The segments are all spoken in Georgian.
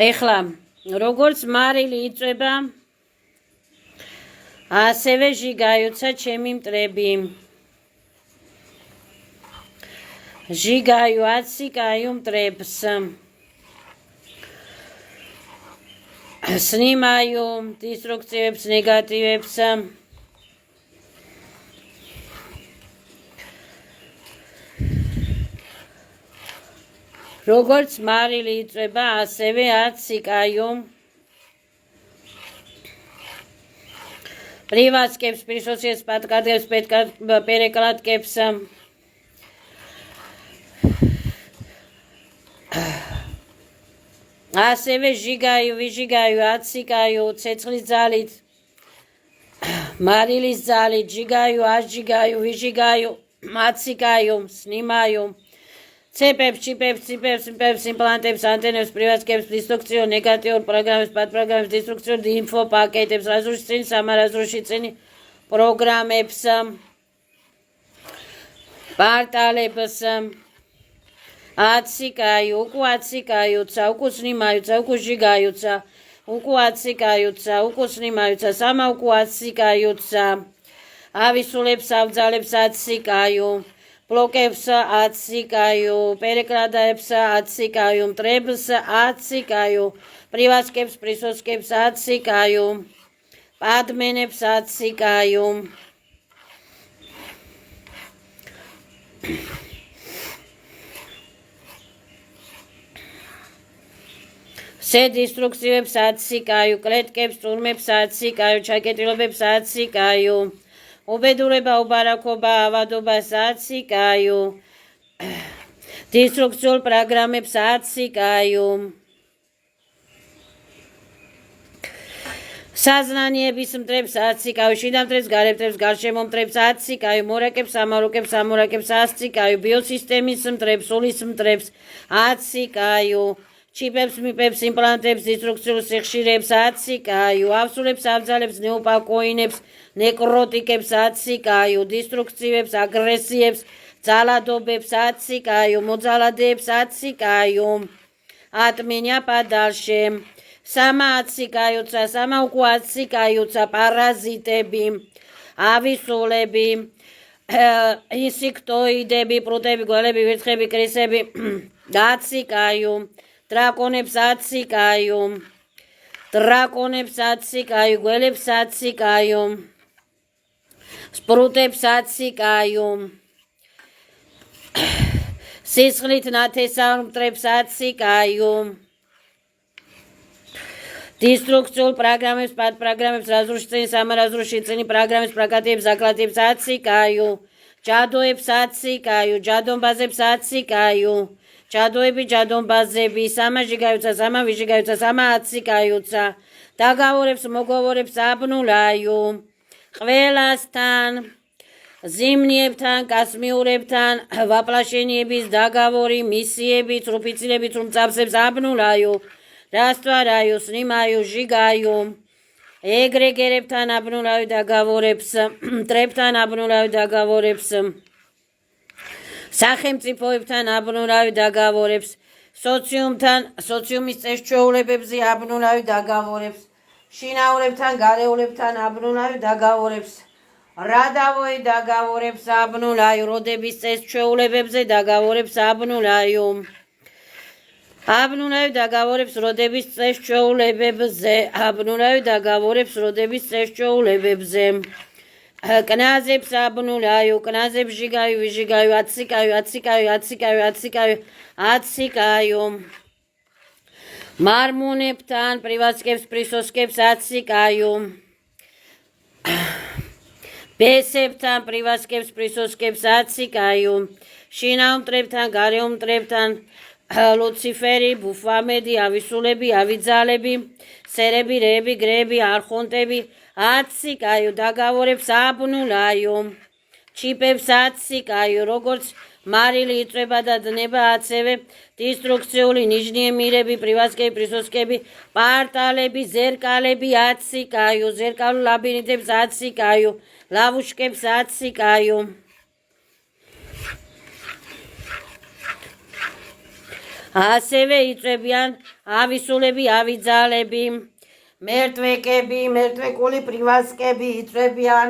ეხლა როგორც მარილი იწვება ასევე ჟიგაიოცა ჩემი მტრები ჟიგაიო აციკაიო მტრებს სნიმაიო დისტრუქციებს ნეგატივებს როგორც მარილი იწვება ასევე აციკაიო პრივატკებს პრისოციეს პატკადებს პერეკლატკებს ასევე ჟიგაიო ვიჟიგაიო აციკაიო ცეცხლის ძალით მარილის ძალით ჟიგაიო აჟიგაიო ვიჟიგაიო აციკაიო სნიმაიო ცეპებს, ჩიპებს, ციპებს, იმპლანტებს, ანტენებს, პრივატკებს, დისტრუქციო, ნეგატიურ პროგრამებს, პატპროგრამებს, დისტრუქციო, ინფო პაკეტებს, რაზრუში წინ, სამარაზრუში წინ პროგრამებს, პარტალებს, აციკაიო, უკუ აციკაიოცა, უკუ სნიმაიოცა, უკუ ჟიგაიოცა, უკუ აციკაიოცა, უკუ სნიმაიოცა, სამა უკუ აციკაიოცა, ავისულებს, ავძალებს აციკაიო, ბლოკებს აციკაიო, პერეკლადაებს აციკაიო, მტრებს აციკაიო, პრივატკებს, პრისოციებს აციკაიო, პადმენებს აციკაიო. დისტრუქციებს აციკაიო, კლეტკებს, წურმებს აციკაიო, ჩაკეტილობებს აციკაიო. უბედურება, უბარაქობა, ავადობას აციკაიო, დისტრუქციულ პროგრამებს აციკაიო, საზნანიების მტრებს აციკაიო, შიდა მტრებს, გარე მტრებს, გარშემო მტრებს აციკაიო, მორაკებს, ამორაკებს, ამორაკებს აციკაიო, ბიოსისტემის მტრებს, სულის მტრებს აციკაიო, ჩიპებს, მიპებს, იმპლანტებს, დისტრუქციულ სიხშირეებს აციკაიო, ავსულებს, ავძალებს, ნეოპაკოინებს, ნეკროტიკებს აციკაიო, დისტრუქციებს, აგრესიებს, ძალადობებს აციკაიო, მოძალადეებს აციკაიო, ატმინია პადალშე, სამა აციკაიოცა, სამა უკუ აციკაიოცა, პარაზიტები, ავისულები, ინსექტოიდები, პრუტები, გველები, ვირთხები, კრისები აციკაიო, დრაკონებს აციკაიო, გველებს აციკაიო, სპრუტებს აციკაიო, სისხლით ნათესაურ მტრებს აციკაიო, დისტრუქციულ პროგრამებს, პატპროგრამებს, რაზრუში წინ, სამარაზრუში წინ პროგრამებს, პრაკატიებს, აკლატიებს აციკაიო, ჯადოებს აციკაიო, ჯადონბაზებს აციკაიო, ჯადოები, ჯადონბაზები, სამა ჟიგაიოცა, სამა ვიჟიგაიოცა, სამა აციკაიოცა, დაგավորებს, მოგოვორებს აბნულაიო, ყველასთან, ზიმნიებთან, კასმიურებთან, ვაპლაშენიების დაგავორი, მისიებით, რუფიცილებით, რუმწაბსებს აბნულაიო, რასტვარაიო, სნიმაიო, ჟიგაიო, ეგრეგერებთან აბნულაიო დაგավորებს, მტრებთან აბნულაიო დაგավորებს, სახელმწიფოებთან აბნულაიო დაგավորებს, სოციუმის წესჩვეულებებზე აბნულაიო დაგավորებს, შინაურებთან, გარეულებთან აბნულაიო დაგավորებს, რადავოი დაგավորებს აბნულაიო, როდების წესჩვეულებებზე დაგավորებს აბნულაიო, აბნულაიო დაგավորებს როდების წესჩვეულებებზე, აბნულაიო დაგավորებს როდების წესჩვეულებებზე, კნაზებს აბნულაიო, კნაზებს ჟიგაიო, ვიჟიგაიო, აციკაიო, აციკაიო, აციკაიო, აციკაიო, აციკაიო, მარმუნებთან, პრივატკებს, პრისოციებს აციკაიო, ბესებთან, პრივატკებს, პრისოციებს აციკაიო, შინაუმტრებთან, გარეუმტრებთან, ლუციფერი, ბუფამედი, ავისულები, ავიძალები, სერები, რეები, გრეები, არხონტები აციკაიო, დაგավորებს აბნულაიო, ჩიპებს აციკაიო, როგორც მარილი იწვება და დნება ასევე დისტრუქციული ნიშნიემირები, პრივატკები, პრისოციები, პარტალები, ზერკალები აციკაიო, ზერკალულ ლაბირინთებს აციკაიო, ლავუშკებს აციკაიო, ასევე იწვევიან ავისულები, ავიძალები, მერტვეკები, მერტვეკული პრივასკები იწვევიან.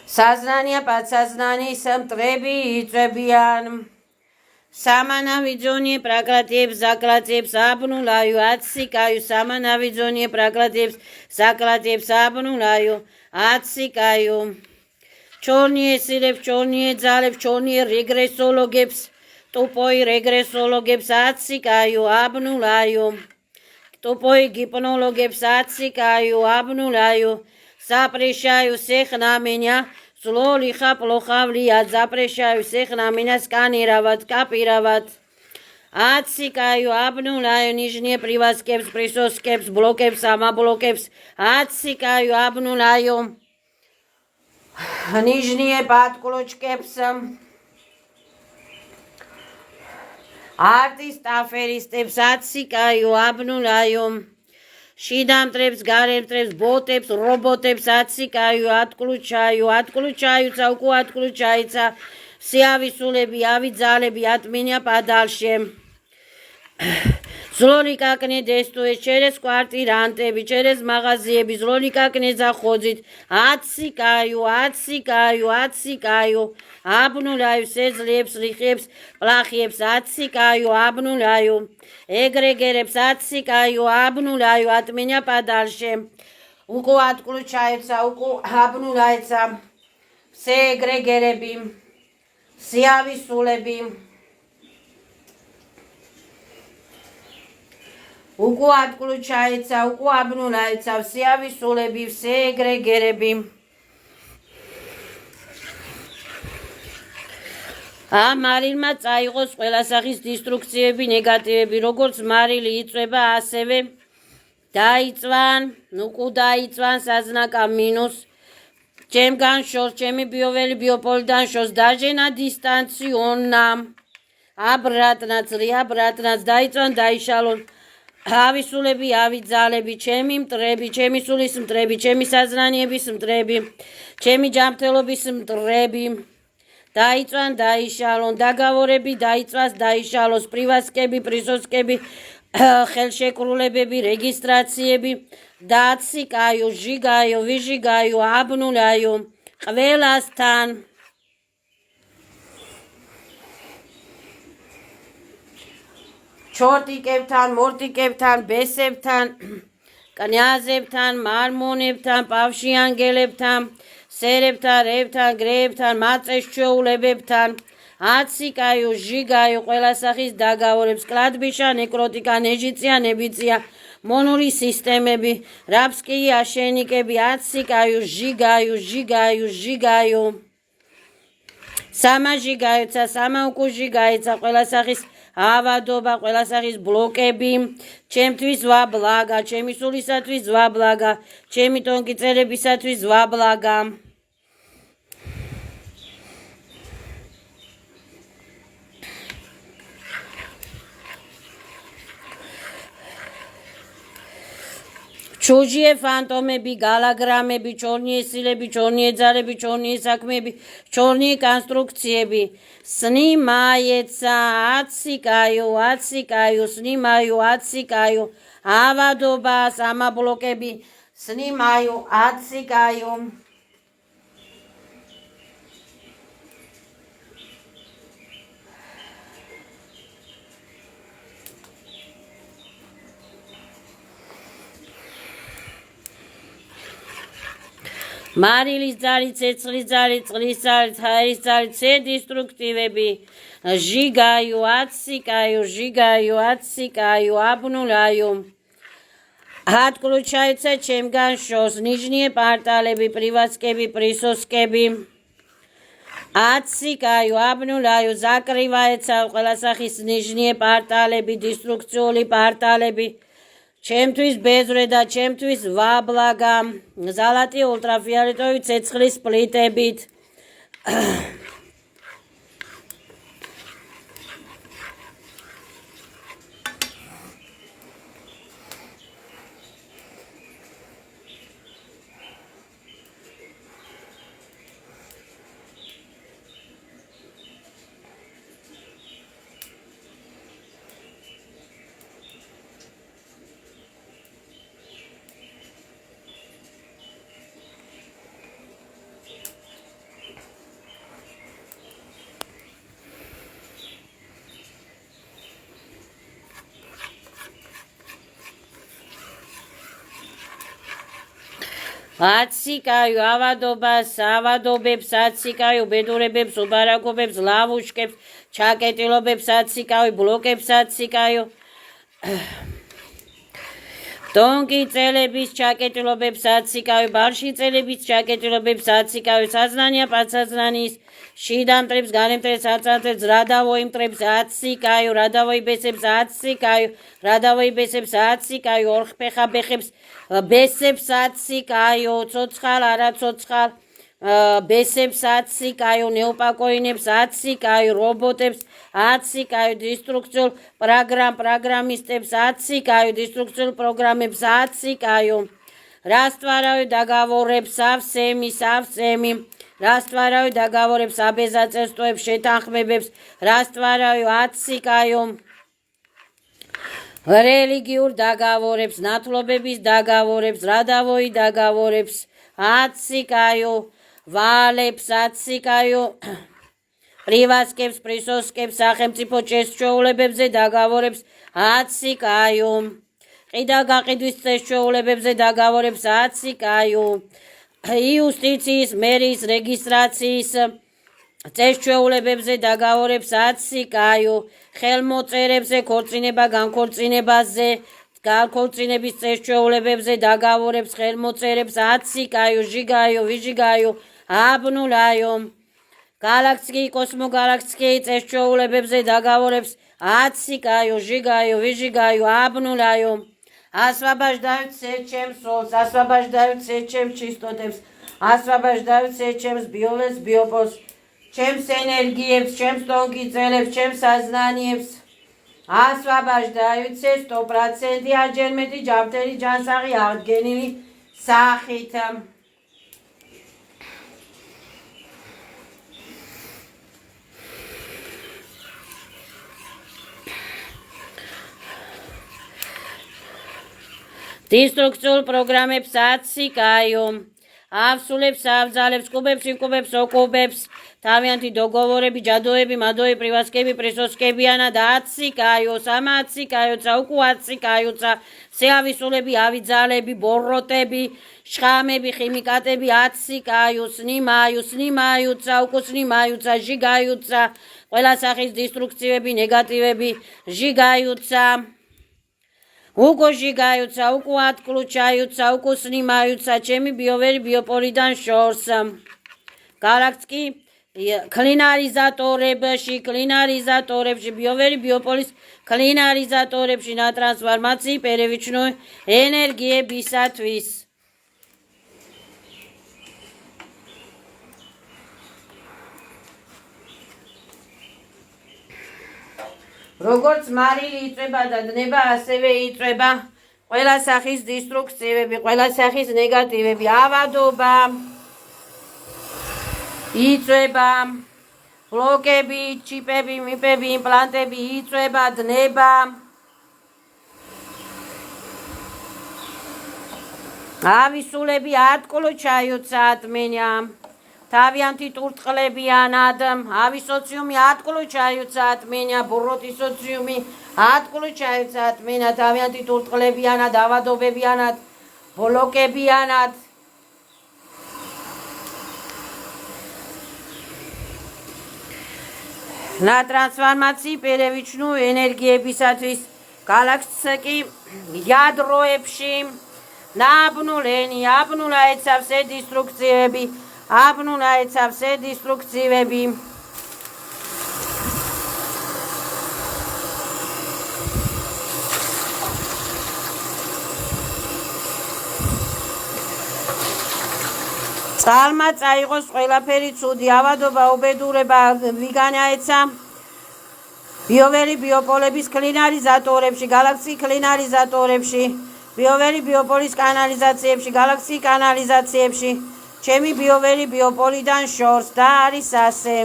საზნანია პადსაზნანის მტრები იწვევიან. სამანავიძონიე პრაკრატიებს, ზაკრატიებს აბნულაიო, აციკაიო, სამანავიძონიე პრაკრატიებს, ზაკრატიებს აბნულაიო, აციკაიო. ჩორნიე სილებს, ჩორნიე ძალებს, ჩორნიე რეგრესოლოგებს, ტუპოი რეგრესოლოგებს აციკაიო, აბნულაიო. ტუპოი გიპნოლოგებს აციკაიო, აბნულაიო. Запрещаю всех на меня, зло, лихо, плохо влиять. Запрещаю всех на меня сканировать, копировать. Отсекаю, обнуляю нижние привязкепс, присоскепс, блокепс, амаблокепс. Отсекаю, обнуляю нижние подключкепс. Артист, аферистепс, отсекаю, обнуляю. შიდამტრებს, გარემტრებს, ბოტებს, რობოტებს აციკაიო, ატკლუჩაიცა, უკუ ატკლუჩაიცა, სიავისულები, ავიძალები, ატმინია პადალშე. ზლოლიკაკნე დესტუეს, ჩერეს კვარტირანტები, ჩერეს მაღაზიები, ზლოლიკაკნე ზახოძით, აციკაიო, აბნულაიო, სეზლიებს, რიხებს, პლახიებს, აციკაიო, აბნულაიო. ეგრეგერებს აციკაიო, აბნულაიო, ატმინია პადალშე. უკუ ატკლუჩაიცა, უკუ აბნულაიცა, ვსე ეგრეგერები, სიავისულები. უკუ ატკლუჩაიცა, უკუ აბნულაიცა, სიავისულები, ვსე ეგრეგერები. ამ მარილმა წაიღოს ყველა სახის დისტრუქციები, ნეგატივები, როგორც მარილი იწვება, ასევე დაიწვან, უკუ დაიწვან საზნაკა მინუს, ჩემგან შორს, ჩემი ბიოველი ბიოპოლიდან შორს, დაჟენა დისტანციონა, აბრატნაც, დაიწვან, დაიშალონ, ავისულები, ავიძალები, ჩემი მტრები, ჩემი სულის მტრები, ჩემი საზნანიების მტრები, ჩემი ჯანმრთელობის მტრები. დაიწვან, დაიშალონ, დაგավորები, დაიწვას, დაიშალოს, პრივასკები, პრისოსკები, ხელშეკრულებები, რეგისტრაციები, დაციკაიო, ჟიგაიო, ვიჟიგაიო, აბნულაიო, ყველასთან. ჩორტიკებთან, მორტიკებთან, ბესებთან, კნიაზებთან, მარმონებთან, პავშიანგელებთან, სერებთან, რევთან, გრეებთან, მაწესჩეულებებთან, აციკაიო, ჟიგაიო, ყველა სახის დაგավորებს, კლადბიშა, ნეკროტიკა, ნეჟიწია, ნებიწია, მონური სისტემები, რაფსკიი, აშენიკები, აციკაიო, ჟიგაიო, სამაჟიგაიოცა, სამაუკუჟიგაიცა, ყველა სახის ავადობა, ყველა სახის ბლოკები, ჩემთვის ვაბლაგა, ჩემი სულისათვის ვაბლაგა, ჩემი ტონკიწერებისათვის ვაბლაგა. ჩუჟიე ფანტომები, გალაგრამები, ჩორნიე სილები, ჩორნიე ძალები, ჩორნიე საქმეები, ჩორნიე კონსტრუქციები, სნიმაიეცა, აციკაიო, სნიმაიო, აციკაიო, ავადობა, სამაბლოკები, სნიმაიო, აციკაიო. მარილის ძალით, ცეცხლის ძალით, წყლის ძალით, ჰაერის ძალით, ცე დისტრუქტივები, ჟიგაიო, აციკაიო, აბნულაიო. ატკლუჩაიცა, ჩემგან შორს, ნიჟნიე პარტალები, პრივასკები, პრისოსკები, აციკაიო, აბნულაიო, ზაკრივაეცა, ყველა სახის ნიჟნიე პარტალები, დისტრუქციული პარტალები, ჩემთვის ბეზრე და ჩემთვის ვაბლაგა, ზალატი ულტრაფიოლეტოვი ცეცხლის პლიტებით. აციკაიო ავადობას, ავადობებს აციკაიო, ბედურებებს, უბარაკობებს, ლავუშკებს, ჩაკეტილობებს აციკაიო, ბლოკებს აციკაიო. დონკი წელების ჩაკეტილობებს აციკაიო, ბარში წელების ჩაკეტილობებს აციკაიო, საზნანია პაცაზნანის შიდამტრებს, განემტრებს, აცანტრებს, რადავოიმტრებს აციკაიო, რადავოიბესებს აციკაიო, რადავოიბესებს აციკაიო, ორხფეხა ბეხებს ბესებს აციკაიო, ცოცხალ არაცოცხალ ბესებს აციკაიო, ნეოპაკოინებს აციკაიო, რობოტებს აციკაიო, დისტრუქციულ პროგრამისტებს აციკაიო, დისტრუქციულ პროგრამებს აციკაიო, რასტვარავი დაგավորებს სავსემი, რასტვარავი დაგավորებს აბეზაწესტოებს, შეთანხმებებს, რასტვარავი აციკაიო, რელიგიურ დაგավորებს, ნათლობების დაგավորებს, რადავოი დაგավորებს აციკაიო, ვალებს აციკაიო, პრივატსკებს, პრისოსკებს, სახელმწიფო ჭესჩეულებებზე დაგավորებს აციკაიო, ყიდა-გაყიდვის წესჩეულებებზე დაგավորებს აციკაიო, იუსტიციის, მერის რეგისტრაციის წესჩეულებებზე დაგավորებს აციკაიო, ხელმოწერებზე, ქორწინება-განქორწინებაზე, განქორწინების წესჩეულებებზე დაგավորებს ხელმოწერებს აციკაიო, ჟიგაიო, ვიჟიგაიო, აბნულაიო, გალაქტიკი, კოსმოგალაქტიკი წესჩეულებებზე დაგավորებს აციკაიო, ჟიგაიო, ვიჟიგაიო, აბნულაიო, ასვაბაჟდავიცე ჩემს სოლს, ასვაბაჟდავიცე ჩემს ჩისტოტებს, ასვაბაჟდავიცე ჩემს ბიოლეს, ბიოპოლს, ჩემს ენერგიებს, ჩემს დონკი წელებს, ჩემს საზნანიებს, ასვაბაჟდავიცე 100% აჯერმეტი ჯანმრთელი ჯანსაღი აღდგენილი სახით. დისტრუქციულ პროგრამებს აციკაიო, ავსულებს, ავძალებს, კუბებს, ინკუბებს, ოკუბებს, თავიანთი დოგოვორები, ჯადოები, მადოები, პრივატსკები, პრესოსკებიანად აციკაიო, სამაციკაიოცა, უკუაციკაიოცა, სეავისულები, ავიძალები, ბოროტები, შხამები, ხიმიკატები აციკაიო, სნიმაიოცა, უკუსნიმაიოცა, ჟიგაიოცა, ყველა სახის დისტრუქციები, ნეგატივები, ჟიგაიოცა, უკუჟიგაიოცა, უკუატკლუჩაიოცა, უკუსნიმაიოცა, ჩემი ბიოვერი ბიოპოლიდან შორს. გალაქტიკი კლინარიზატორებში, ბიოვერი ბიოპოლის კლინარიზატორებში ნატრანსფორმაციის პერევიჩნოი ენერგიებისათვის. როგორც მარილი იწვება და დნება, ასევე იწვება ყველა სახის დისტრუქციები, ყველა სახის ნეგატივები, ავადობა იწვება, ბლოკები, ჩიპები, მიპები, იმპლანტები იწვება, დნება, ავისულები ატკლუჩაიოცა ატმენია, თავიანთი ტურტყლებიანად, ავისოციუმი ატკლუჩაიოცა ატმენია, ბუროტი სოციუმი ატკლუჩაიოცა ატმენია, თავიანთი ტურტყლებიანად, ავადობებიანად, ბლოკებიანად. ნატრანსფორმაციის პერევიჩნუ ენერგიებისათვის გალაქტიკი იადროებში ნაბნულენი, აბნულა ეცავს დისტრუქციები, აბნულა ეცავს დისტრუქციები. წყალმა წაიღოს ყველაფერი ცუდი, ავადობა, უბედურება, ვიგანაეცა ბიოვერი ბიოპოლების კლინარიზატორებში, გალაქტიკის კლინარიზატორებში, ბიოვერი ბიოპოლის კანალიზაციებში, გალაქტიკის კანალიზაციებში, ჩემი ბიოვერი ბიოპოლიდან შორს და არის ასე.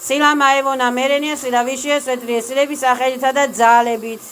სილა მაევონა მერენია, სილა ვიშია, სვეტრია, სილების სახელითა და ძალებით.